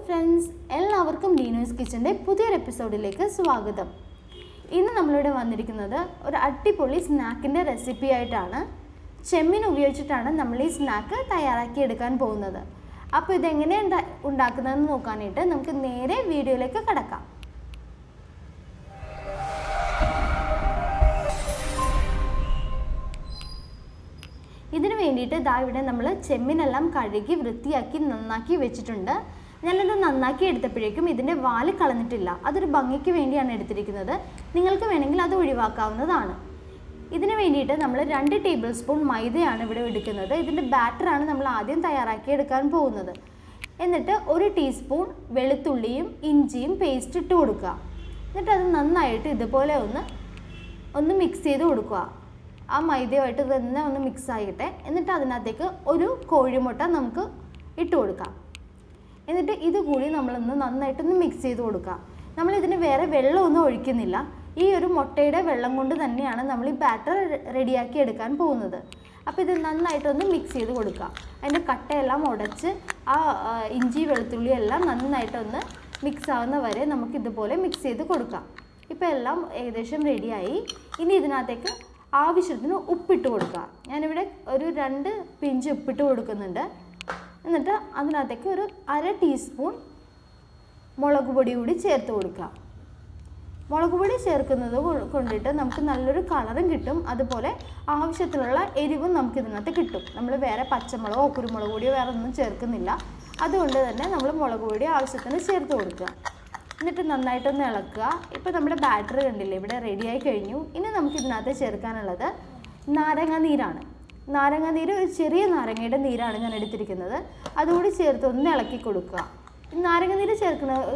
Friends, എല്ലാവർക്കും Neenus കിച്ചന്റെ പുതിയൊരു എപ്പിസോഡിലേക്ക് സ്വാഗതം. ഇന്ന് നമ്മളിവിടെ വന്നിരിക്കുന്നത് ഒരു അടിപൊളി സ്നാക്കിന്റെ റെസിപ്പി ആയിട്ടാണ്. ചെമ്മീൻ ഉപയോഗിച്ചിട്ടാണ് നമ്മൾ ഈ സ്നാക്ക് തയ്യാറാക്കി എടുക്കാൻ പോകുന്നത്. അപ്പോൾ ഇതെങ്ങനെ ഉണ്ടാക്കുന്നതെന്ന് നോക്കാനായിട്ട് നമുക്ക് നേരെ വീഡിയോയിലേക്ക് കടക്കാം. ഇതിനു വേണ്ടിയിട്ട് ദാ ഇവിടെ നമ്മൾ ചെമ്മീനെല്ലാം കഴുകി വൃത്തിയാക്കി നന്നാക്കി വെച്ചിട്ടുണ്ട്. ഞാനത് നന്നാക്കി എടുത്തപ്പോഴേക്കും ഇതിൻ്റെ വാല് കളഞ്ഞിട്ടില്ല. അതൊരു ഭംഗിക്ക് വേണ്ടിയാണ് എടുത്തിരിക്കുന്നത്. നിങ്ങൾക്ക് വേണമെങ്കിൽ അത് ഒഴിവാക്കാവുന്നതാണ്. ഇതിനു വേണ്ടിയിട്ട് നമ്മൾ 2 ടേബിൾ സ്പൂൺ മൈദയാണ് ഇവിടെ എടുക്കുന്നത്. ഇതിൻ്റെ ബാറ്ററാണ് നമ്മൾ ആദ്യം തയ്യാറാക്കി എടുക്കാൻ പോകുന്നത്. എന്നിട്ട് 1 ടീസ്പൂൺ വെളുത്തുള്ളിയും ഇഞ്ചിയും പേസ്റ്റ് ഇട്ട് കൊടുക്കുക. എന്നിട്ട് അത് നന്നായിട്ട് ഇതുപോലെ ഒന്ന് മിക്സ് ചെയ്ത് കൊടുക്കുക. ആ മൈദയുമായിട്ട് തന്നെ ഒന്ന് മിക്സ് ആയിട്ടെ. എന്നിട്ട് അതിനകത്തേക്ക് ഒരു കോഴിമുട്ട നമുക്ക് ഇട്ട് കൊടുക്കാം. എന്നിട്ട് ഇത് കൂടി നമ്മളൊന്ന് നന്നായിട്ടൊന്ന് മിക്സ് ചെയ്ത് കൊടുക്കാം. നമ്മളിതിന് വേറെ വെള്ളമൊന്നും ഒഴിക്കുന്നില്ല. ഈ ഒരു മുട്ടയുടെ വെള്ളം കൊണ്ട് തന്നെയാണ് നമ്മൾ ഈ ബാറ്റർ റെഡിയാക്കി എടുക്കാൻ പോകുന്നത്. അപ്പോൾ ഇത് നന്നായിട്ടൊന്ന് മിക്സ് ചെയ്ത് കൊടുക്കുക. അതിൻ്റെ കട്ടയെല്ലാം ഉടച്ച് ആ ഇഞ്ചി വെളുത്തുള്ളി എല്ലാം നന്നായിട്ടൊന്ന് മിക്സ് ആവുന്ന വരെ നമുക്കിതുപോലെ മിക്സ് ചെയ്ത് കൊടുക്കാം. ഇപ്പോൾ എല്ലാം ഏകദേശം റെഡിയായി. ഇനി ഇതിനകത്തേക്ക് ആവശ്യത്തിന് ഉപ്പിട്ട് കൊടുക്കുക. ഞാനിവിടെ ഒരു 2 പിഞ്ച് ഉപ്പിട്ട് കൊടുക്കുന്നുണ്ട്. എന്നിട്ട് അതിനകത്തേക്ക് ഒരു 1/2 ടീസ്പൂൺ മുളക് പൊടി കൂടി ചേർത്ത് കൊടുക്കുക. മുളക് പൊടി ചേർക്കുന്നത് കൊണ്ടിട്ട് നമുക്ക് നല്ലൊരു കളറും കിട്ടും. അതുപോലെ ആവശ്യത്തിനുള്ള എരിവും നമുക്ക് ഇതിനകത്ത് കിട്ടും. നമ്മൾ വേറെ പച്ചമുളകോ കുരുമുളക് പൊടിയോ വേറെ ഒന്നും ചേർക്കുന്നില്ല. അതുകൊണ്ട് തന്നെ നമ്മൾ മുളക് പൊടി ആവശ്യത്തിന് ചേർത്ത് കൊടുക്കുക. എന്നിട്ട് നന്നായിട്ടൊന്ന് ഇളക്കുക. ഇപ്പോൾ നമ്മുടെ ബാറ്റർ കണ്ടില്ലേ ഇവിടെ റെഡിയായി കഴിഞ്ഞു. ഇനി നമുക്ക് ഇതിനകത്ത് ചേർക്കാനുള്ളത് നാരങ്ങ നീരാണ്. നാരങ്ങ നീര് ഒരു ചെറിയ നാരങ്ങയുടെ നീരാണ് ഞാൻ എടുത്തിരിക്കുന്നത്. അതുകൂടി ചേർത്ത് ഒന്ന് ഇളക്കി കൊടുക്കുക. നാരങ്ങ നീര്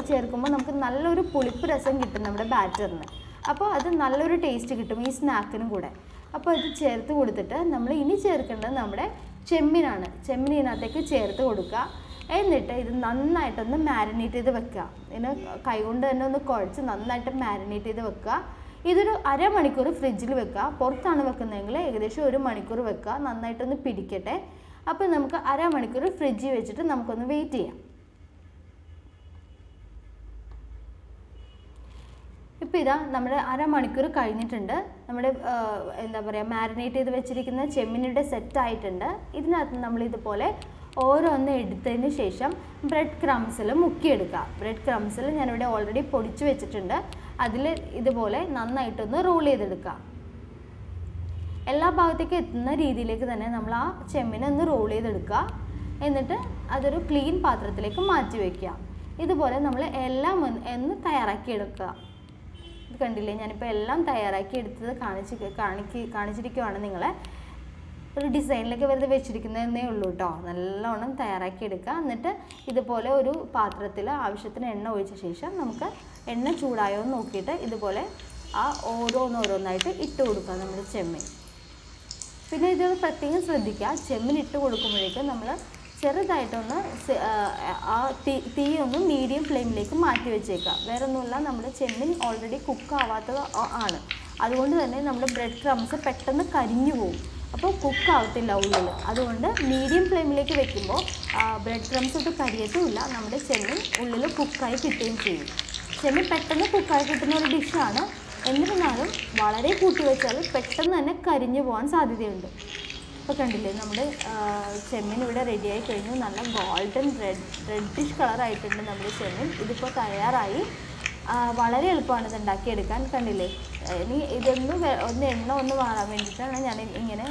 ചേർക്കുമ്പോൾ നമുക്ക് നല്ലൊരു പുളിപ്പ് രസം കിട്ടും നമ്മുടെ ബാറ്ററിന്. അപ്പോൾ അത് നല്ലൊരു ടേസ്റ്റ് കിട്ടും ഈ സ്നാക്കിനും കൂടെ. അപ്പോൾ ഇത് ചേർത്ത് കൊടുത്തിട്ട് നമ്മൾ ഇനി ചേർക്കേണ്ടത് നമ്മുടെ ചെമ്മീനാണ്. ചെമ്മീൻ ഇതിനകത്തേക്ക് ചേർത്ത് കൊടുക്കുക. എന്നിട്ട് ഇത് നന്നായിട്ടൊന്ന് മാരിനേറ്റ് ചെയ്ത് വെക്കുക. ഇതിന് കൈകൊണ്ട് തന്നെ ഒന്ന് കുഴച്ച് നന്നായിട്ട് മാരിനേറ്റ് ചെയ്ത് വെക്കുക. ഇതൊരു 1/2 മണിക്കൂർ ഫ്രിഡ്ജിൽ വെക്കുക. പുറത്താണ് വെക്കുന്നതെങ്കിൽ ഏകദേശം 1 മണിക്കൂർ വെക്കുക. നന്നായിട്ടൊന്ന് പിടിക്കട്ടെ. അപ്പോൾ നമുക്ക് 1/2 മണിക്കൂർ ഫ്രിഡ്ജിൽ വെച്ചിട്ട് നമുക്കൊന്ന് വെയിറ്റ് ചെയ്യാം. ഇപ്പോൾ ഇതാ നമ്മുടെ 1/2 മണിക്കൂർ കഴിഞ്ഞിട്ടുണ്ട്. നമ്മുടെ എന്താ പറയുക മാരിനേറ്റ് ചെയ്ത് വെച്ചിരിക്കുന്ന ചെമ്മീനിയുടെ സെറ്റായിട്ടുണ്ട്. ഇതിനകത്ത് നമ്മളിതുപോലെ ഓരോന്ന് എടുത്തതിന് ശേഷം ബ്രെഡ് ക്രംസിൽ മുക്കിയെടുക്കുക. ബ്രെഡ് ക്രംസിൽ ഞാനിവിടെ ഓൾറെഡി പൊടിച്ച് വെച്ചിട്ടുണ്ട്. അതിൽ ഇതുപോലെ നന്നായിട്ടൊന്ന് റോൾ ചെയ്തെടുക്കുക. എല്ലാ ഭാഗത്തേക്കും എത്തുന്ന രീതിയിലേക്ക് തന്നെ നമ്മൾ ആ ചെമ്മീനെ ഒന്ന് റോൾ ചെയ്തെടുക്കുക. എന്നിട്ട് അതൊരു ക്ലീൻ പാത്രത്തിലേക്ക് മാറ്റി വയ്ക്കുക. ഇതുപോലെ നമ്മൾ എല്ലാം ഒന്ന് തയ്യാറാക്കി എടുക്കുക. ഇത് കണ്ടില്ലേ, ഞാനിപ്പോൾ എല്ലാം തയ്യാറാക്കി എടുത്തത് കാണിച്ചിരിക്കുവാണ് നിങ്ങളെ. ഒരു ഡിസൈനിലേക്ക് വെറുതെ വെച്ചിരിക്കുന്നതേ ഉള്ളൂ കേട്ടോ. നല്ലോണം തയ്യാറാക്കി എടുക്കുക. എന്നിട്ട് ഇതുപോലെ ഒരു പാത്രത്തിൽ ആവശ്യത്തിന് എണ്ണ ഒഴിച്ച ശേഷം നമുക്ക് എണ്ണ ചൂടായോ എന്ന് നോക്കിയിട്ട് ഇതുപോലെ ആ ഓരോന്നായിട്ട് ഇട്ട് കൊടുക്കുക നമ്മുടെ ചെമ്മീൻ. പിന്നെ ഇത് പ്രത്യേകം ശ്രദ്ധിക്കുക, ചെമ്മീൻ ഇട്ട് കൊടുക്കുമ്പോഴേക്കും നമ്മൾ ചെറുതായിട്ടൊന്ന് ആ തീയൊന്ന് മീഡിയം ഫ്ലെയിമിലേക്ക് മാറ്റി വെച്ചേക്കുക. വേറെ ഒന്നുമില്ല, നമ്മുടെ ചെമ്മീൻ ഓൾറെഡി കുക്കാവാത്തത് ആണ്. അതുകൊണ്ട് തന്നെ നമ്മുടെ ബ്രെഡ് ക്രംസ് പെട്ടെന്ന് കരിഞ്ഞു പോകും. അപ്പോൾ കുക്കാവത്തില്ല ഉള്ളിൽ. അതുകൊണ്ട് മീഡിയം ഫ്ലെയിമിലേക്ക് വെക്കുമ്പോൾ ബ്രെഡ് ക്രംസ് ഒട്ട് കരിയത്തുമില്ല. നമ്മുടെ ചെമ്മീൻ ഉള്ളിൽ കുക്കായി കിട്ടുകയും ചെയ്യും. ചെമ്മീൻ പെട്ടെന്ന് കുക്കായി കിട്ടുന്ന ഒരു ഡിഷാണ്. എന്നിരുന്നാലും വളരെ കൂട്ടി വെച്ചാൽ പെട്ടെന്ന് തന്നെ കരിഞ്ഞു പോകാൻ സാധ്യതയുണ്ട്. ഇപ്പോൾ കണ്ടില്ലേ, നമ്മുടെ ചെമ്മീൻ ഇവിടെ റെഡിയായി കഴിഞ്ഞു. നല്ല ഗോൾഡൻ റെഡിഷ് കളറായിട്ടുണ്ട് നമ്മുടെ ചെമ്മീൻ. ഇതിപ്പോൾ തയ്യാറായി. വളരെ എളുപ്പമാണ് ഇത് ഉണ്ടാക്കിയെടുക്കാൻ. കണ്ടില്ലേ, ഇനി ഇതൊന്ന് എണ്ണ മാറാൻ വേണ്ടിയിട്ടാണ് ഞാൻ ഇങ്ങനെ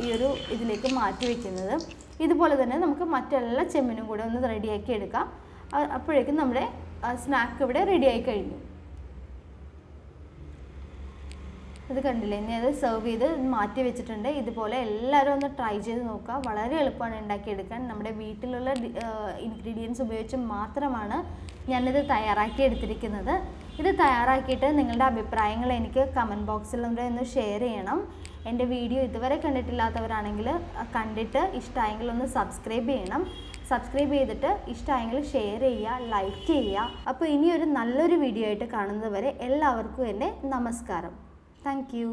ഈ ഒരു ഇതിലേക്ക് മാറ്റി വയ്ക്കുന്നത്. ഇതുപോലെ തന്നെ നമുക്ക് മറ്റെല്ലാ ചെമ്മീനും കൂടെ ഒന്ന് റെഡിയാക്കി എടുക്കാം. അപ്പോഴേക്കും നമ്മുടെ സ്നാക്ക് ഇവിടെ റെഡിയായി കഴിഞ്ഞു. ഇത് കണ്ടില്ലേ, ഇനി അത് സെർവ് ചെയ്ത് മാറ്റി വെച്ചിട്ടുണ്ട്. ഇതുപോലെ എല്ലാവരും ഒന്ന് ട്രൈ ചെയ്ത് നോക്കുക. വളരെ എളുപ്പമാണ് ഉണ്ടാക്കിയെടുക്കാൻ. നമ്മുടെ വീട്ടിലുള്ള ഇൻഗ്രീഡിയൻസ് ഉപയോഗിച്ച് മാത്രമാണ് ഞാനിത് തയ്യാറാക്കി എടുത്തിരിക്കുന്നത്. ഇത് തയ്യാറാക്കിയിട്ട് നിങ്ങളുടെ അഭിപ്രായങ്ങൾ എനിക്ക് കമൻറ്റ് ബോക്സിൽ ഒന്ന് ഷെയർ ചെയ്യണം. എൻ്റെ വീഡിയോ ഇതുവരെ കണ്ടിട്ടില്ലാത്തവരാണെങ്കിൽ കണ്ടിട്ട് ഇഷ്ടമായെങ്കിൽ ഒന്ന് സബ്സ്ക്രൈബ് ചെയ്യണം. സബ്സ്ക്രൈബ് ചെയ്തിട്ട് ഇഷ്ടമായെങ്കിൽ ഷെയർ ചെയ്യുക, ലൈക്ക് ചെയ്യുക. അപ്പോൾ ഇനിയൊരു നല്ലൊരു വീഡിയോ ആയിട്ട് കാണുന്നത് വരെ എല്ലാവർക്കും എൻ്റെ നമസ്കാരം. Thank you.